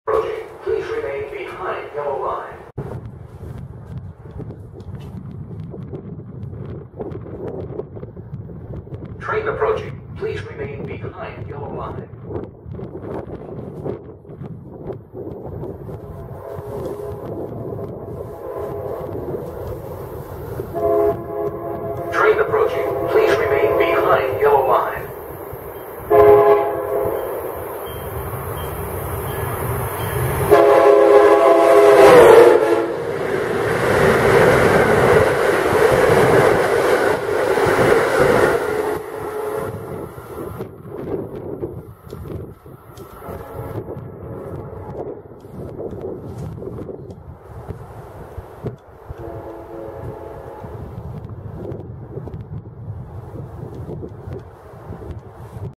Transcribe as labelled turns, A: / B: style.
A: Approaching. Please remain behind yellow line. Train approaching. Please remain behind yellow line.